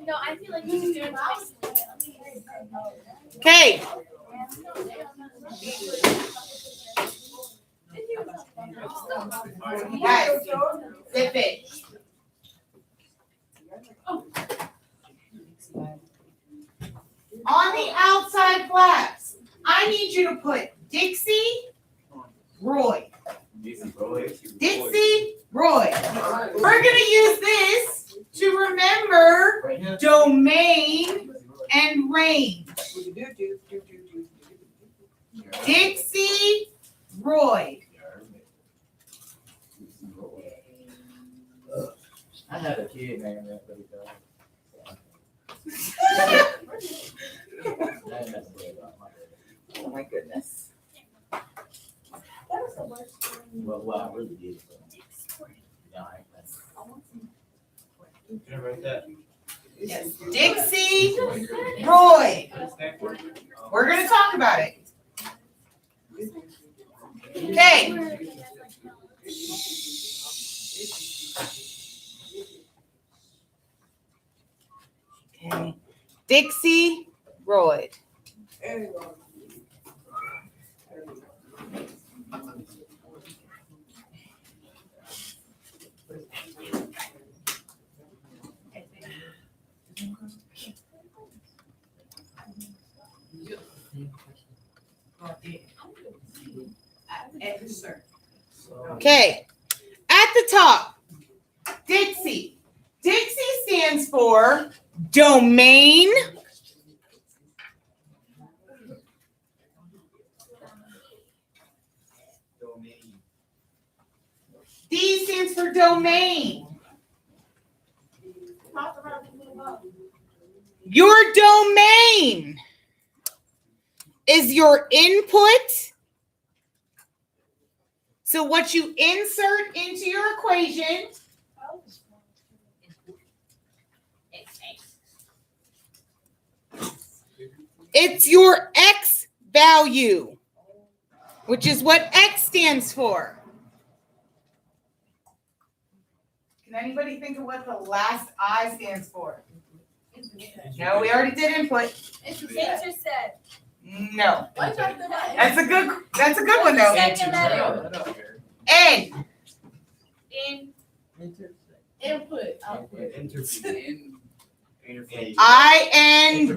No, I feel like he's doing Okay. Guys, zip it. On the outside flaps, I need you to put Dixie, Roy. Dixie, Roy. We're going to use this to remember domain and range. Dixie, Roy. I had a kid named that, but he died. Oh my goodness. Well, I really did. Yeah, Can I write that? Yes. Dixie, Roy. We're going to talk about it. Okay. Okay. Dixie, Roy. Okay. At the top, Dixie. Dixie stands for domain. D stands for domain. Your domain is your input. So what you insert into your equation it's your X value, which is what X stands for. Can anybody think of what the last I stands for? No, we already did input. Intercept. No. That's a good one though. Second letter. N. Input. IND.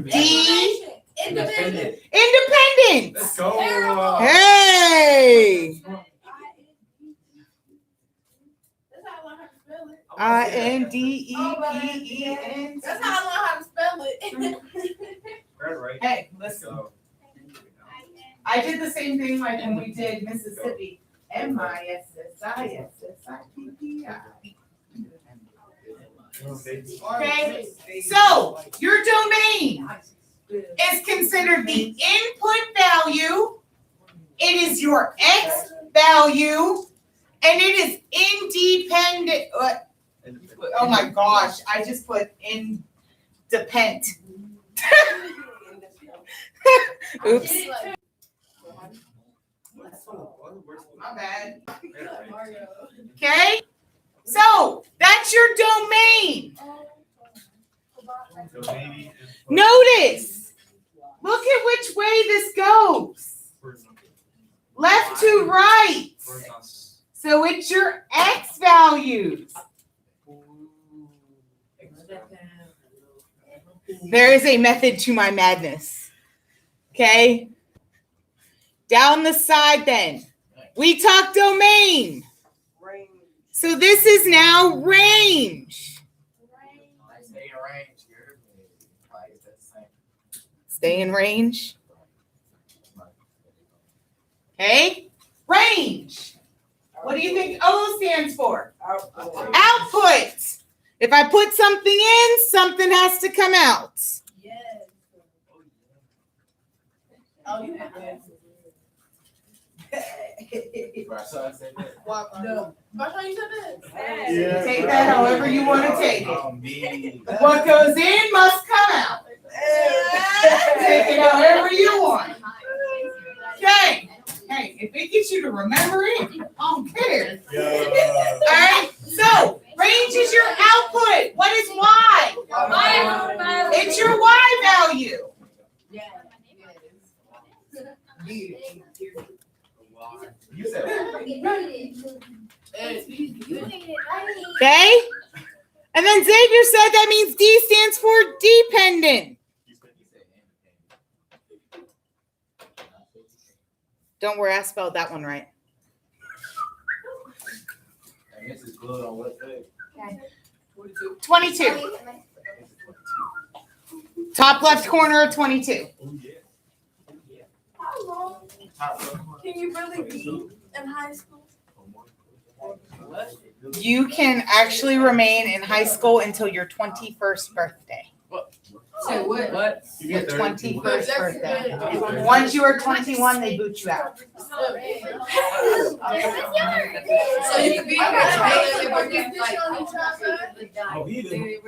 Independent. Independence. Let's go. Hey. INDEPEN. That's how I learned how to spell it. Right. Hey, listen. I did the same thing like when we did Mississippi. MISSISSIPPI. Okay, so your domain is considered the input value. It is your X value, and it is independent. Oh my gosh, I just put independent. Oops. My bad. Okay, so that's your domain. Notice, look at which way this goes. Left to right. So it's your X values. There is a method to my madness. Okay. Down the side then. We talk domain. So this is now range. Stay in range. Okay. Range. What do you think O stands for? Output. If I put something in, something has to come out. Yes. Oh, you have that. No. Yeah. Take that however you want to take it. What goes in must come out. Take it however you want. Okay. Hey, if it gets you to remember it, I don't care. Yeah. All Okay? And then Xavier said that means D stands for dependent. Don't worry, I spelled that one right. And this is good on what page? 22. Top left corner of 22. Oh, yeah. How long can you really be in high school? You can actually remain in high school until your 21st birthday. Say what? Your 21st birthday. Once you are 21, they boot you out. So you can be Oh, he did.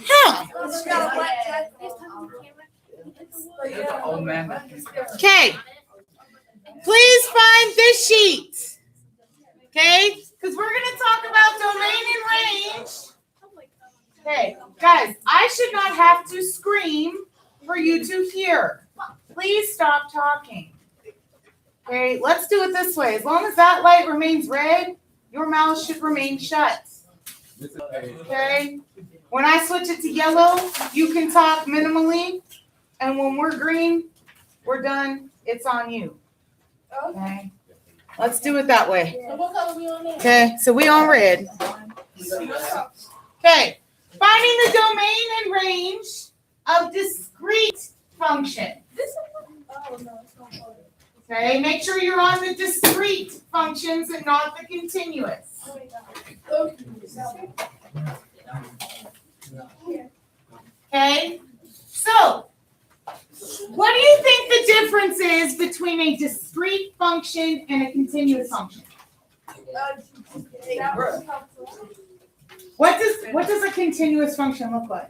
Huh. Oh man. Okay. Please find this sheet. Okay? Because we're going to talk about domain and range. Okay. Guys, I should not have to scream for you to hear. Please stop talking. Okay, let's do it this way. As long as that light remains red, your mouth should remain shut. Okay? When I switch it to yellow, you can talk minimally. And when we're green, we're done. It's on you. Okay? Let's do it that way. So what color we on there? Okay, so we on red. Okay, finding the domain and range of discrete function. Oh, no, it's not color. Okay, make sure you're on the discrete functions and not the continuous. Okay, so what do you think the difference is between a discrete function and a continuous function? What does a continuous function look like?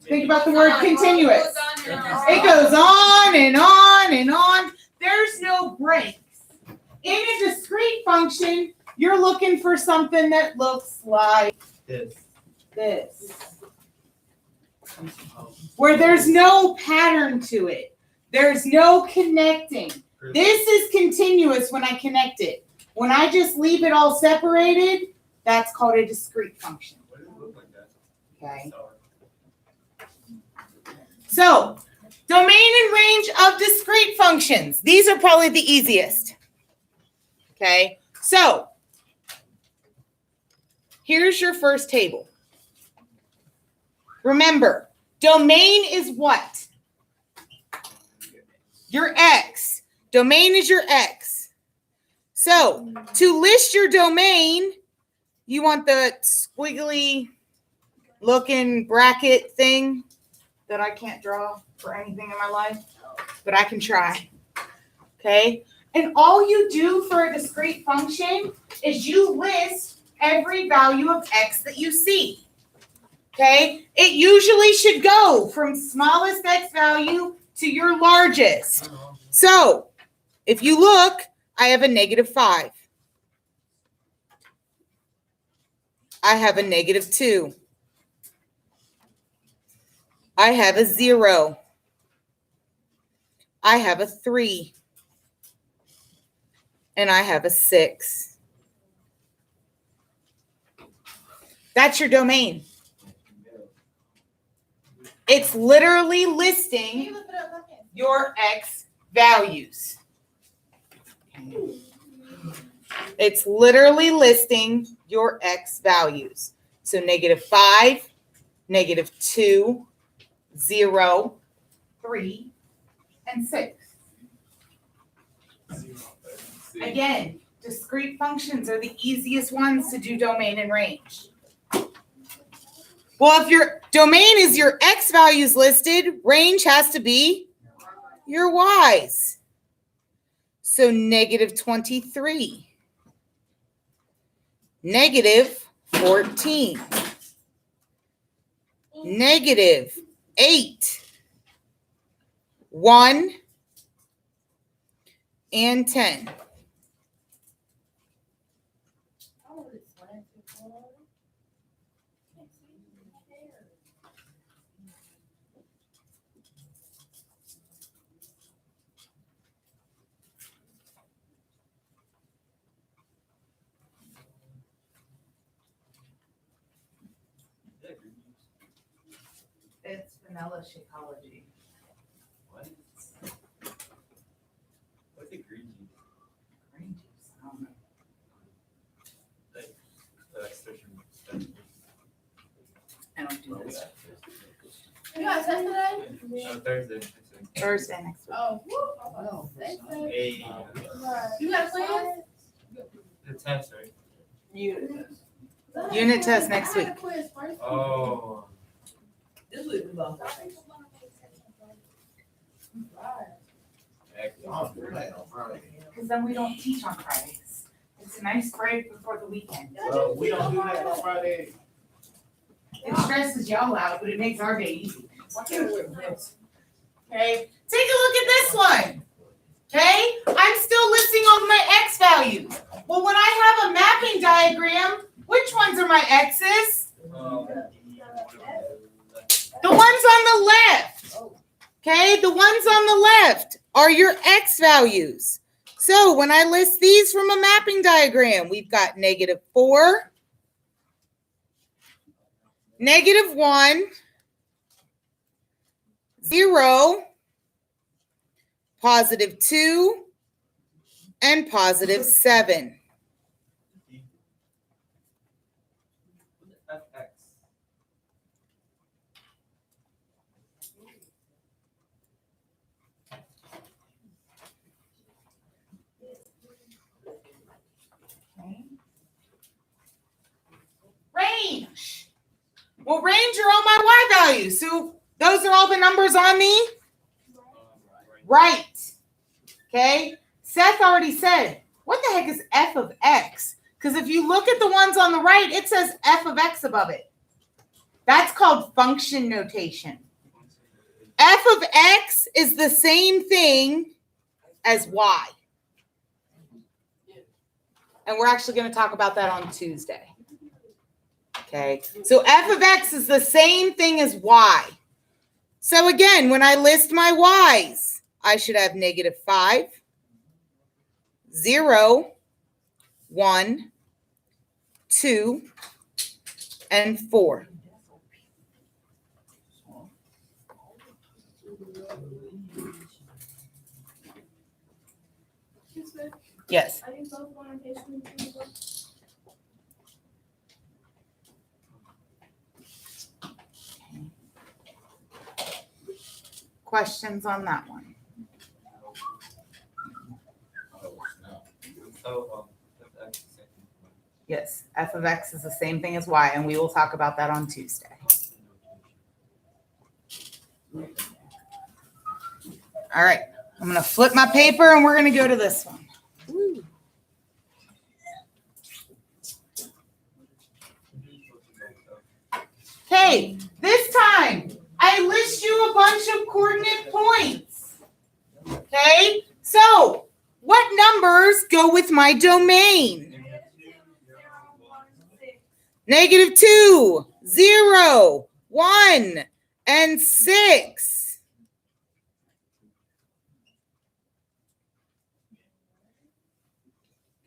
Think about the word continuous. It goes on and on and on. There's no breaks. In a discrete function, you're looking for something that looks like this. Where there's no pattern to it. There's no connecting. This is continuous when I connect it. When I just leave it all separated, that's called a discrete function. Okay. So, domain and range of discrete functions. These are probably the easiest. Okay. So, here's your first table. Remember, domain is what? Your x. Domain is your x. So, to list your domain, you want the squiggly looking bracket thing that I can't draw for anything in my life, but I can try. Okay? And all you do for a discrete function is you list every value of x that you see. Okay? It usually should go from smallest x value to your largest. So, if you look, I have a -5. I have a -2. I have a 0. I have a 3. And I have a 6. That's your domain. It's literally listing your x values. It's literally listing your x values. So -5, -2, 0, 3, and 6. Again, discrete functions are the easiest ones to do domain and range. Well, if your domain is your x values listed, range has to be your y's. So -23, -14, -8, 1, and 10. vanilla Shakeology. What? What's the green juice? Green juice. I don't know. I don't do this. You got a test today? Thursday. Thursday next week. Oh. Hey, You got a class? the test, right? Unit test next week. Oh. This week we go. Because then we don't teach on Fridays. It's a nice break before the weekend. Well, we don't do that on Friday. It stresses y'all out, but it makes our day easy. Okay, take a look at this one. Okay, I'm still listing all my X values. Well, when I have a mapping diagram, which ones are my X's? The ones on the left. Okay, the ones on the left are your X values. So when I list these from a mapping diagram, we've got -4, -1, 0, +2, and +7. FX. Range. Well, range are all my Y values. So those are all the numbers on the right. Okay. Seth already said, what the heck is f of x? Because if you look at the ones on the right, it says f of x above it. That's called function notation. F of x is the same thing as y. And we're actually going to talk about that on Tuesday. Okay, so f of x is the same thing as y. So again, when I list my y's, I should have -5, 0, 1, 2, and 4. Yes. I think both one on page 22. Questions on that one? So, FX. Yes, f of x is the same thing as y, and we will talk about that on Tuesday. All right, I'm going to flip my paper, and we're going to go to this one. Okay, this time I list you a bunch of coordinate points. Okay, so what numbers go with my domain? -2, 0, 1, and 6.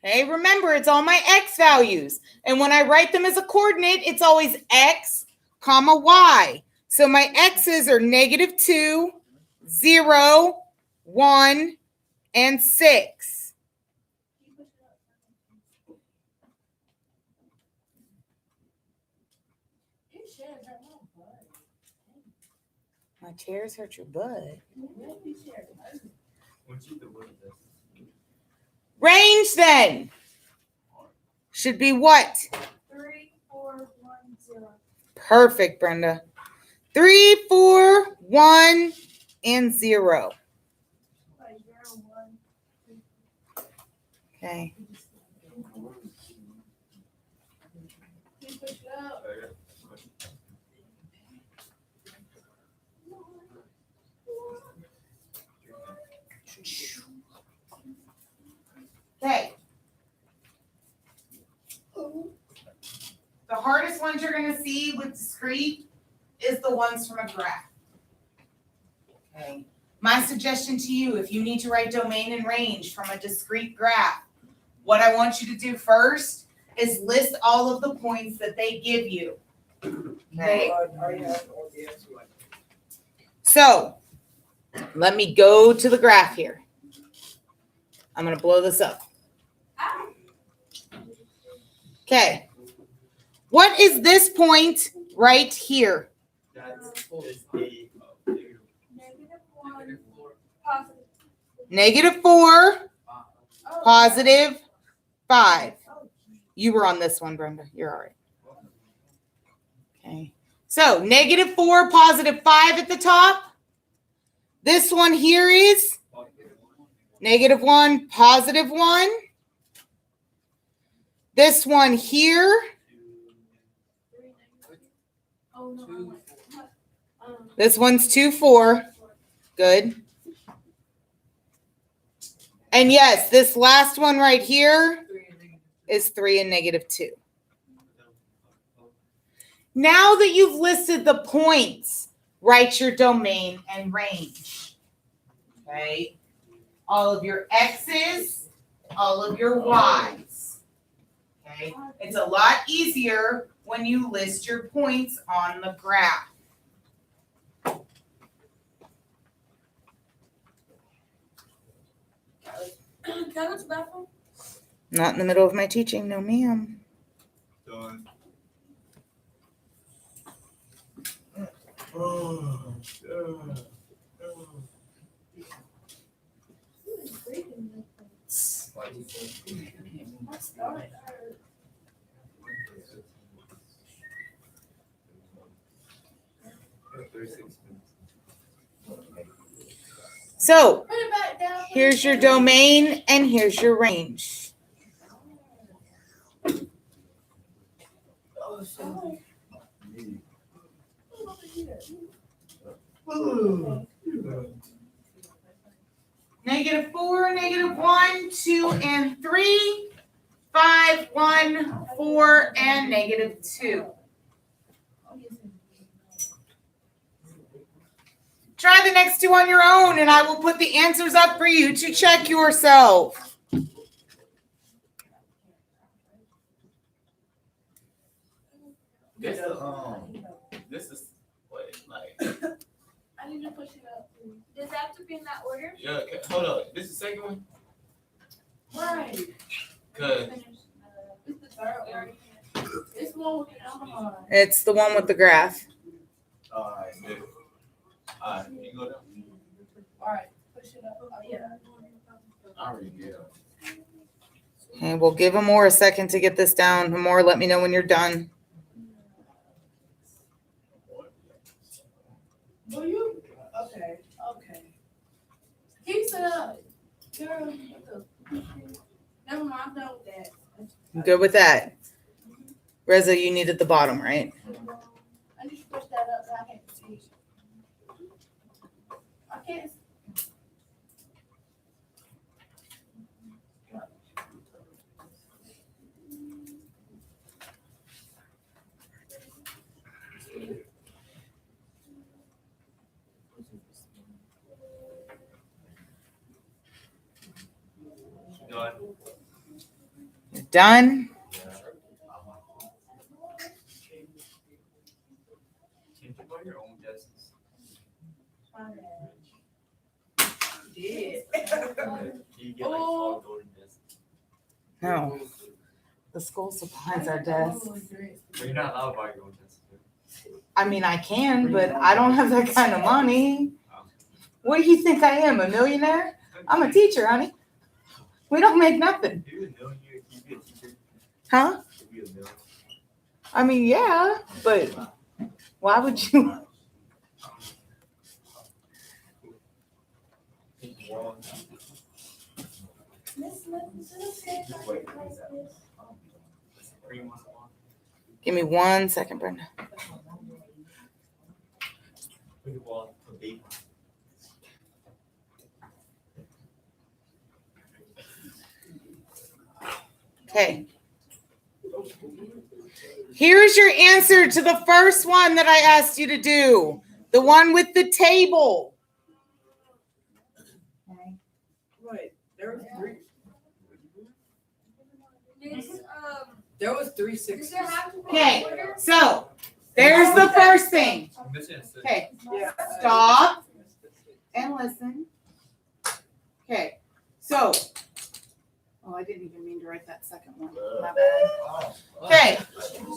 Okay, remember it's all my x values. And when I write them as a coordinate, it's always x, comma, y. So my x's are -2, 0, 1, and 6. My chairs hurt your butt. Range then should be what? 3, 4, 1, 0. Perfect, Brenda. 3, 4, 1, and 0. Like 0, 1. Okay. Please push it up. Okay. The hardest ones you're going to see with discrete is the ones from a graph. Okay. My suggestion to you, if you need to write domain and range from a discrete graph, what I want you to do first is list all of the points that they give you. Okay. So let me go to the graph here. I'm going to blow this up. Okay. What is this point right here? -1, positive. -4, +5. You were on this one, Brenda. You're all right. Okay. So -4, +5 at the top. This one here is -1, +1. This one here, Oh, no. this one's 2, 4. Good. And yes, this last one right here is 3 and -2. Now that you've listed the points, write your domain and range. Okay? All of your X's, all of your Y's. Okay? It's a lot easier when you list your points on the graph. Can I go to the bathroom? Not in the middle of my teaching, no ma'am. Done. My stomach hurt. So Put it back down. here's your domain and here's your range. -4, -1, 2, and 3, 5, 1, 4, and -2. Try the next two on your own, and I will put the answers up for you to check yourself. This is what like. I need to push it up. Does that have to be in that order? Yeah, hold up. This is the second one. Right. Cause It's the third one. It's the one with the alcohol. It's the one with the graph. alright, good. Alright, you go down. Alright, push it up. Oh, yeah. I already did. Okay, we'll give Amor a second to get this down. Amor, let me know when you're done. Will you? Okay, okay. Keep it up. Girl, what the- never mind, I'm done with that. I'm good with that. Reza, you needed the bottom, right? I need to push that up, but I can't see. I can't. Done. You're done. Can you buy your own desks? Did. Can you get like all golden desks? No. The school supplies our desks. But you're not allowed to buy your own desks. I mean, I can, but I don't have that kind of money. What do you think I am, a millionaire? I'm a teacher, honey. We don't make nothing. If you a millionaire, can you be a teacher? Huh? If you a millionaire. I mean, yeah, but why would you? Give me 1 second, Brenda. Okay. Here's your answer to the first one that I asked you to do. The one with the table. Wait, there was three. Does, There was does 360. there have to be Okay, an order? so There's the first thing. Missing a six. Okay, Yeah. stop and listen. Okay, so, oh, I didn't even mean to write that second one. My bad. Okay,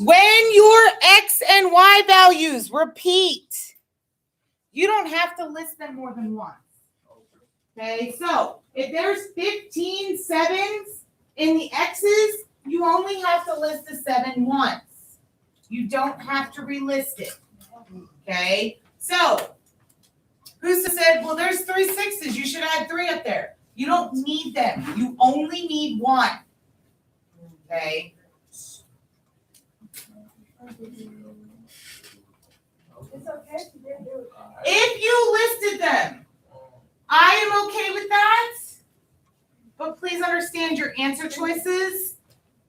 when your X and Y values repeat, you don't have to list them more than once. Okay, so if there's 15 sevens in the X's, you only have to list the 7 once. You don't have to relist it. Okay, so who said, well, there's 3 6s, you should add 3 up there. You don't need them. You only need 1. Okay. It's okay if you didn't do it. If you listed them, I am okay with that. But please understand your answer choices.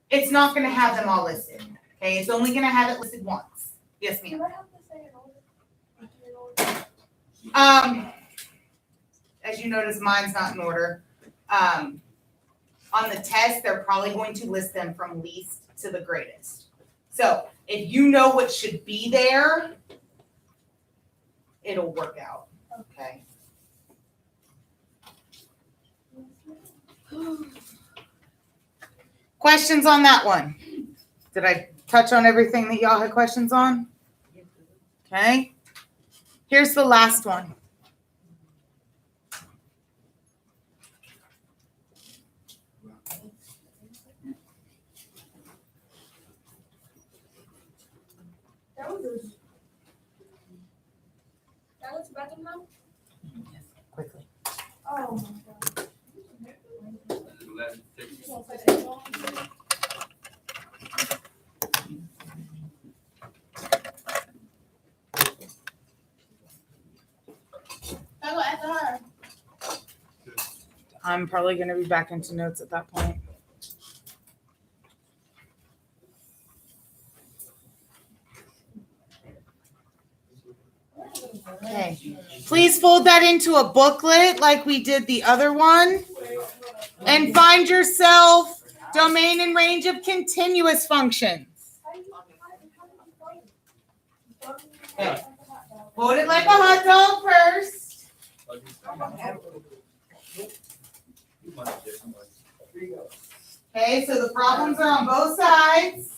It's not going to have them all listed. Okay, it's only going to have it listed once. Yes, ma'am. Do I have to say in order? As you notice, mine's not in order. On the test, they're probably going to list them from least to the greatest. So if you know what should be there, it'll work out. Okay. Questions on that one? Did I touch on everything that y'all had questions on? Okay. Here's the last one. That was bathroom now? Quickly. Oh my God. 11, 6. You gonna say that? I go after her. I'm probably going to be back into notes at that point. Okay. Please fold that into a booklet like we did the other one. And find yourself domain and range of continuous functions. Okay. Hold it like a hot dog first. Okay, so the problems are on both sides.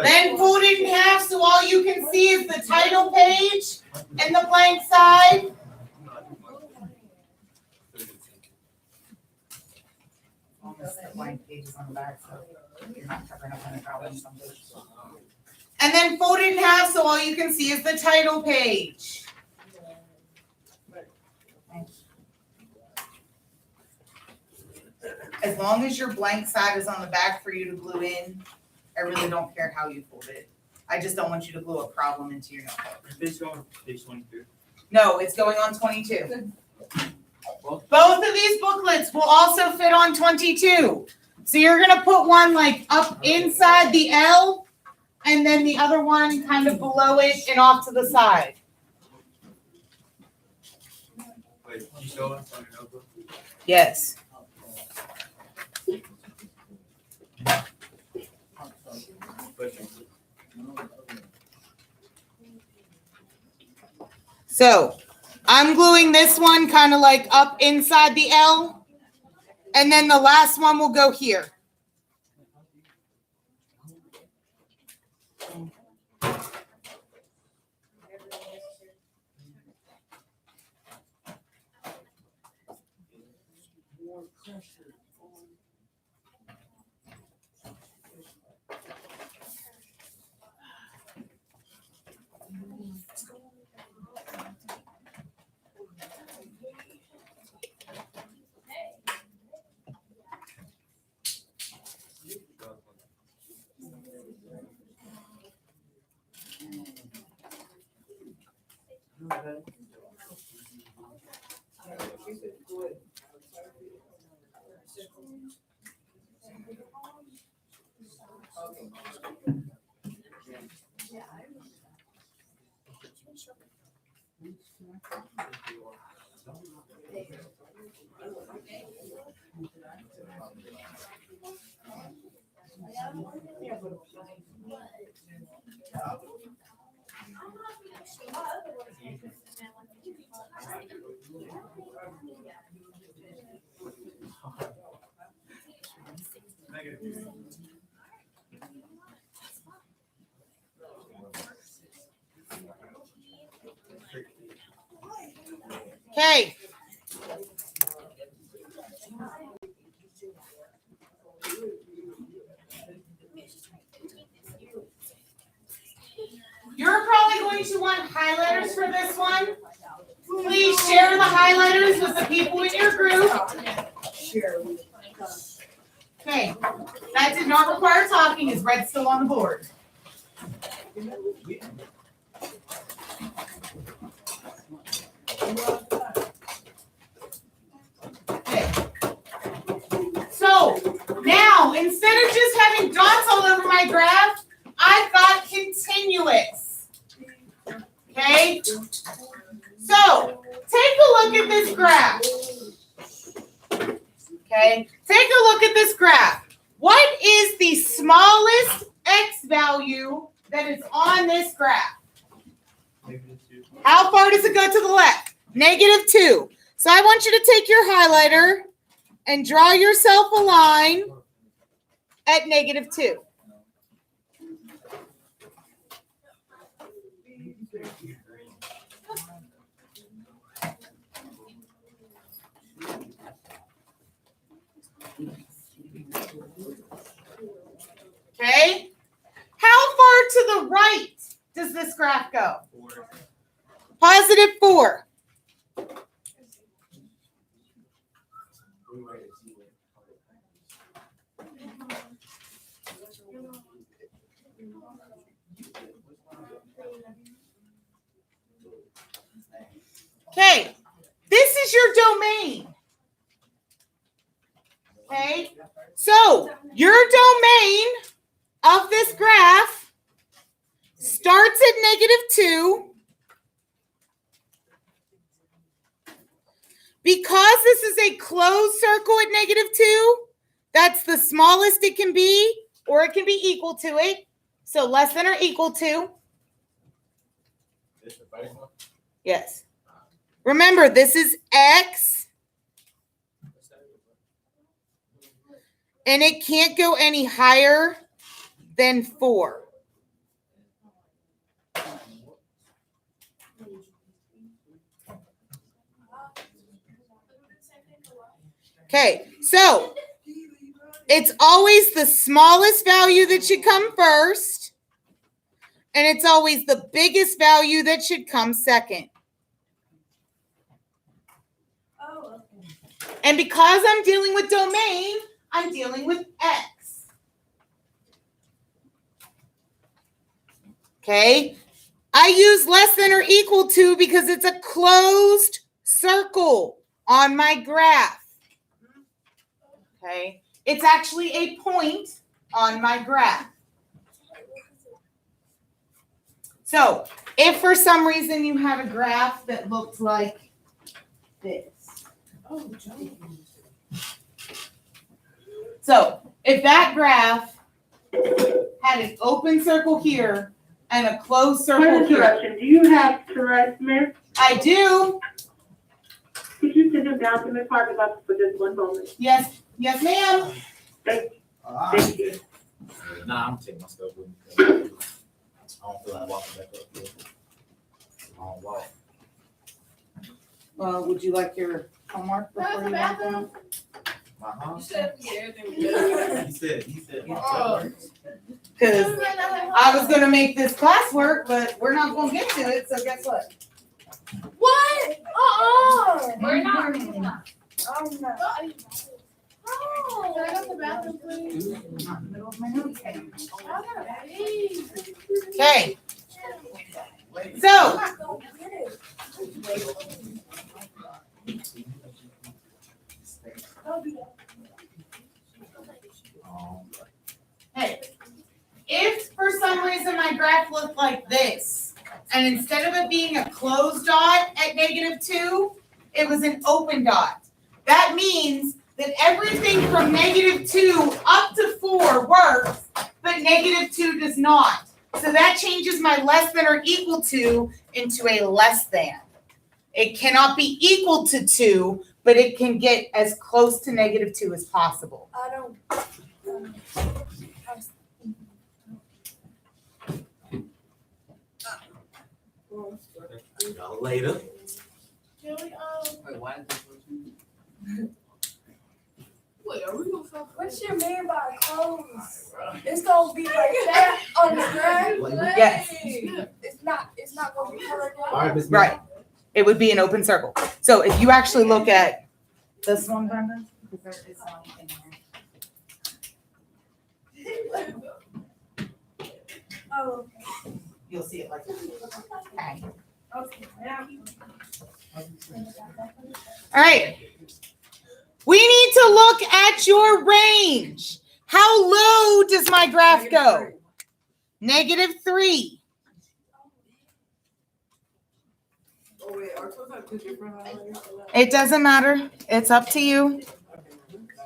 Then fold it in half so all you can see is the title page and the blank side. And then fold it in half so all you can see is the title page. As long as your blank side is on the back for you to glue in, I really don't care how you fold it. I just don't want you to glue a problem into your notebook. This going page 22. No, it's going on 22. Both of these booklets will also fit on 22. So you're gonna put one like up inside the L and then the other one kind of below it and off to the side. Wait, you show us on your notebook? Yes. So I'm gluing this one kind of like up inside the L, and then the last one will go here. Negative. Okay. You're probably going to want highlighters for this one. Please share the highlighters with the people in your group. Okay, that did not require talking. Is red still on the board? Okay. So now, instead of just having dots all over my graph, I've got continuous. Okay? So, take a look at this graph. Okay? Take a look at this graph. What is the smallest x value that is on this graph? -2. How far does it go to the left? -2. So I want you to take your highlighter and draw yourself a line at -2. Okay? How far to the right does this graph go? 4. +4. Okay, this is your domain. Okay, so your domain of this graph starts at -2. Because this is a closed circle at -2, that's the smallest it can be, or it can be equal to it. So less than or equal to. This the first one? Yes. Remember, this is x, and it can't go any higher than 4. Okay, so it's always the smallest value that should come first, and it's always the biggest value that should come second. Oh, okay. And because I'm dealing with domain, I'm dealing with x. Okay, I use less than or equal to because it's a closed circle on my graph. Okay, it's actually a point on my graph. So if for some reason you have a graph that looks like this. Oh, Joe. So if that graph had an open circle here and a closed circle Point of here. interruption, do you have Tourette's, Smith? I do. Could you send him down to the parking lot for just one moment? Yes, yes, ma'am. Thank you. Nah, I'm taking my stuff with me. I don't feel like walking back up here. I don't walk. Well, would you like your homework before you walk down? My mom You said, yeah, then we he said. Oh. Because I was gonna make this classwork, but we're not gonna get to it, so guess what? What? We're not reading that. Oh, no. Oh. Can I go to the bathroom, please? Not in the middle of my notes. I gotta pee. Okay, so hey, if for some reason my graph looked like this, and instead of it being a closed dot at -2, it was an open dot. That means that everything from -2 up to 4 works, but -2 does not. So that changes my less than or equal to into a less than. It cannot be equal to 2, but it can get as close to -2 as possible. I don't. Y'all later. Can we, Wait, why is this working? wait, are we gonna fuck? What you mean by clothes? It's gonna be like that on the ground? Yes. It's not gonna be colored All right, Miss. Right. It would be an open circle. So if you actually look at this one, Brenda, because there is one in here. Oh, You'll see it like this. Okay. okay. All right. We need to look at your range. How low does my graph go? -3. Oh, wait, are those like two different highlighters? It doesn't matter. It's up to you.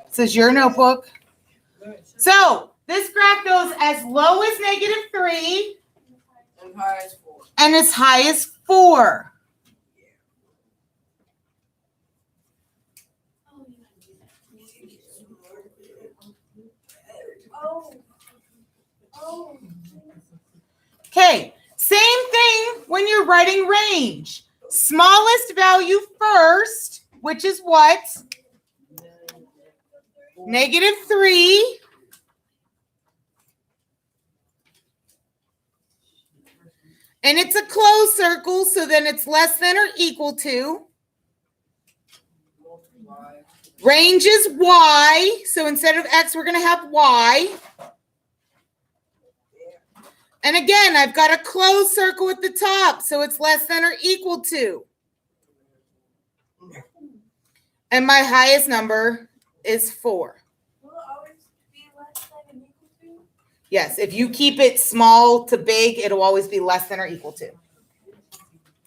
This is your notebook. So this graph goes as low as -3 And high as 4. and as high as 4. Oh. Oh. Okay, same thing when you're writing range. Smallest value first, which is what? -3. And it's a closed circle, so then it's less than or equal to. Range is y, so instead of x, we're going to have y. And again, I've got a closed circle at the top, so it's less than or equal to. And my highest number is 4. Will it always be less than or equal to? Yes, if you keep it small to big, it'll always be less than or equal to. If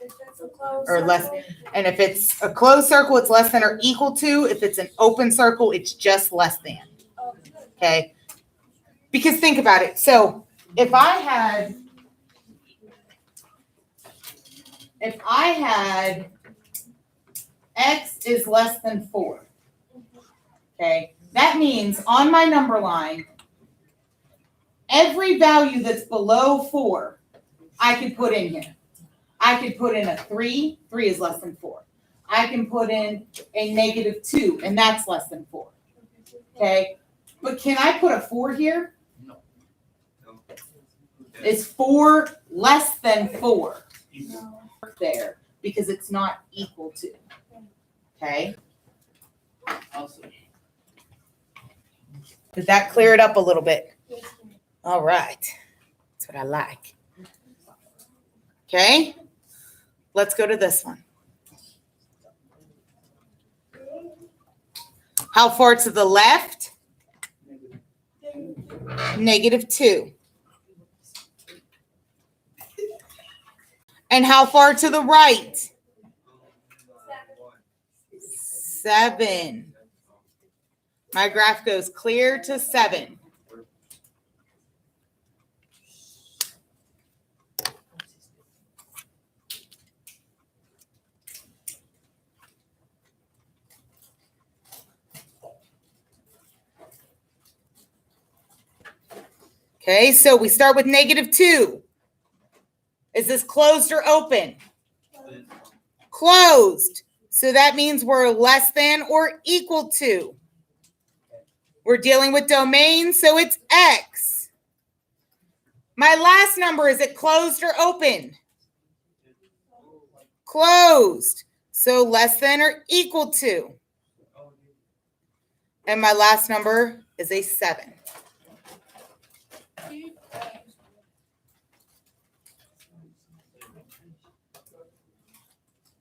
it's a closed Or less- circle? And if it's a closed circle, it's less than or equal to. If it's an open circle, it's just less than. Okay? Because think about it. So if I had x is less than 4, okay, that means on my number line, every value that's below 4, I could put in here. I could put in a 3, 3 is less than 4. I can put in a -2, and that's less than 4. Okay, but can I put a 4 here? No. Is 4 less than 4? No. There, because it's not equal to. Okay, Also, did that clear it up a little bit? All right, that's what I like. Okay, let's go to this one. How far to the left? -2. And how far to the right? 7. My graph goes clear to 7. Okay, so we start with -2. Is this closed or open? Closed. So that means we're less than or equal to. We're dealing with domain, so it's x. My last number, is it closed or open? Closed. So less than or equal to. And my last number is a 7.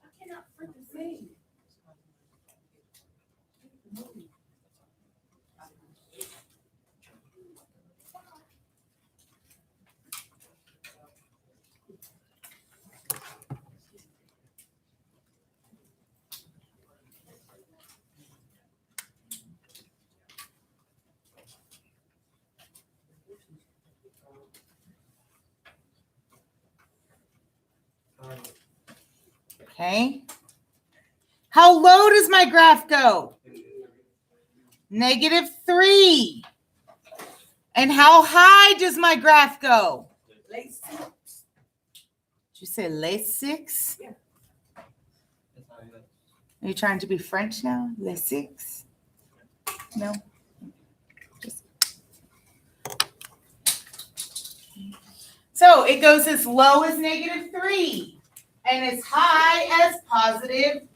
I cannot freaking see. Okay. How low does my graph go? -3. And how high does my graph go? Late six. Did you say late 6? That's how it is. Are you trying to be French now? Les 6? No. So it goes as low as -3 and as high as +6.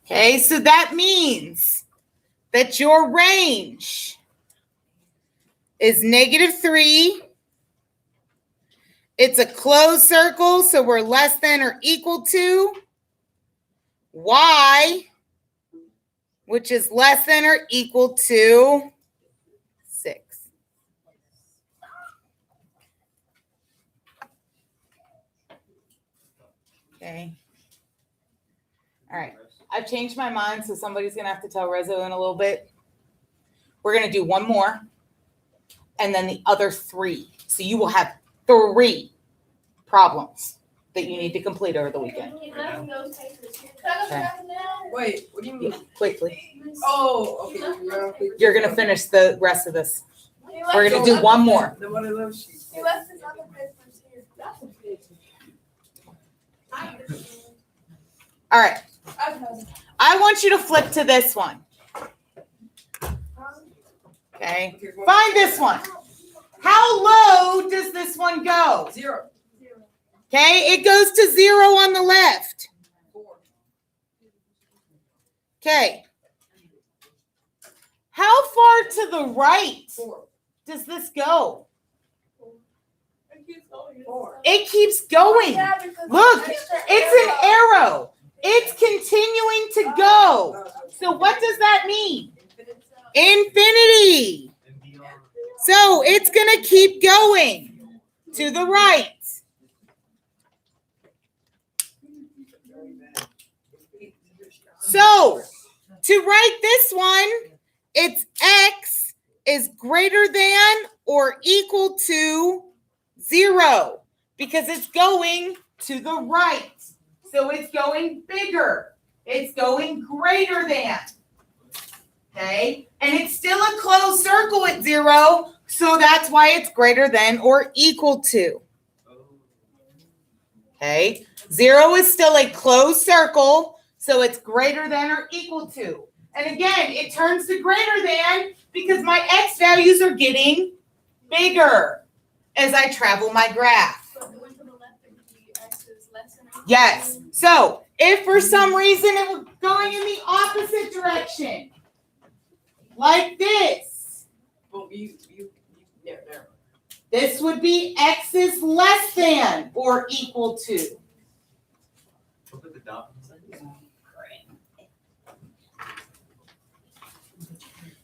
Okay, so that means that your range is -3. It's a closed circle, so we're less than or equal to y, which is less than or equal to 6. Okay. All right. I've changed my mind, so somebody's going to have to tell Rezo in a little bit. We're going to do one more and then the other 3. So you will have 3 problems that you need to complete over the weekend. He left those papers here. Can I go grab them now? Wait, what do you mean? Quickly. Oh, okay. You're going to finish the rest of this. He left We're going those to do one more. The one I love sheet. He left his other papers here. That's a big. All right. Okay. I want you to flip to this one. Okay. Find this one. How low does this one go? 0. Okay. It goes to 0 on the left. 4. Okay. How far to the right 4. does this go? 4. It keeps going. Yeah, because Look, the extra it's an arrow. It's continuing to go. So what does that mean? Infinity. And beyond. So it's going to keep going to the right. So to write this one, it's x is greater than or equal to 0 because it's going to the right. So it's going bigger. It's going greater than. Okay? And it's still a closed circle at 0, so that's why it's greater than or equal to. Okay? 0 is still a closed circle, so it's greater than or equal to. And again, it turns to greater than because my x values are getting bigger as I travel my graph. So the one to the left, it would be x is less than or equal to- Yes. So if for some reason it was going in the opposite direction, like this, Well, yeah, there. this would be x is less than or equal to. Look at the dot.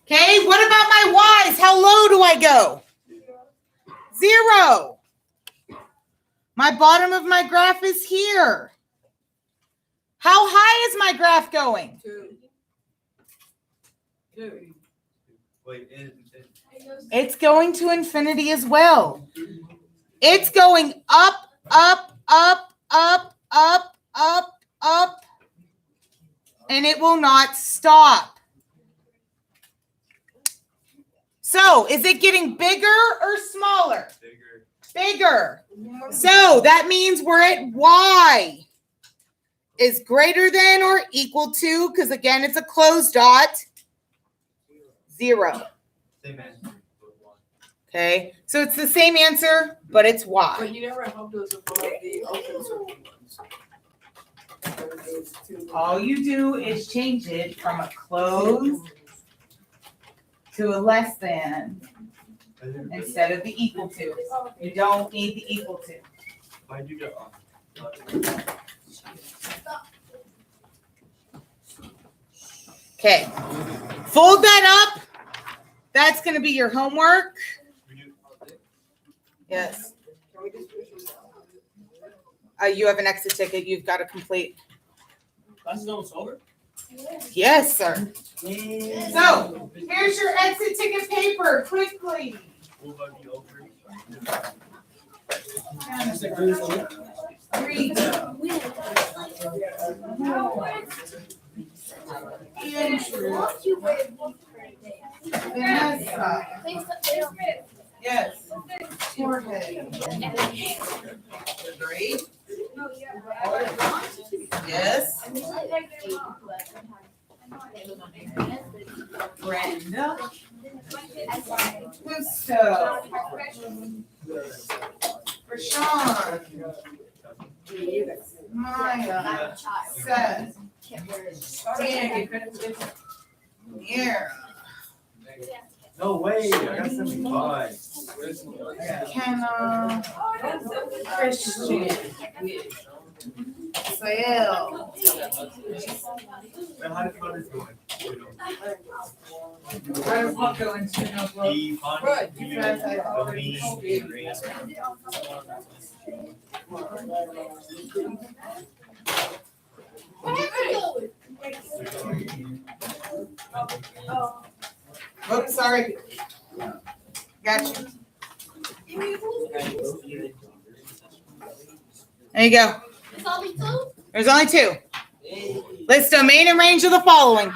Okay, what about my y's? How low do I go? 0. My bottom of my graph is here. How high is my graph going? 2. 2. Wait, It goes- It's going to infinity as well. It's going up, up, up, up, up, up, up, and it will not stop. So, is it getting bigger or smaller? bigger. Bigger. So, that means we're at y is greater than or equal to, because again, it's a closed dot, 0. Same answer. Okay, so it's the same answer, but it's y. But you never helped us avoid the open circle ones. All you do is change it from a closed to a less than instead of the equal to. You don't need the equal to. Why'd you do? Okay. Fold that up. That's going to be your homework. Yes. You have an exit ticket you've got to complete. Class is almost over? Yes, sir. So, here's your exit ticket paper, quickly. Will I be over? Three. Andrew. Vanessa. Yes. Jorge. Great. Yes. Brenda. Gusto. Rashawn. Maya. Seth. Sandy. Mira. No way, I got 75. Kenna. Christian. Sael. Well, how did this going? How does what go into the notebook? The font, Right, the because I already told you. race. Oops, sorry. Got you. There you go. It's only two? There's only two. List domain and range of the following.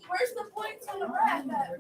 Where's the points on the graph at?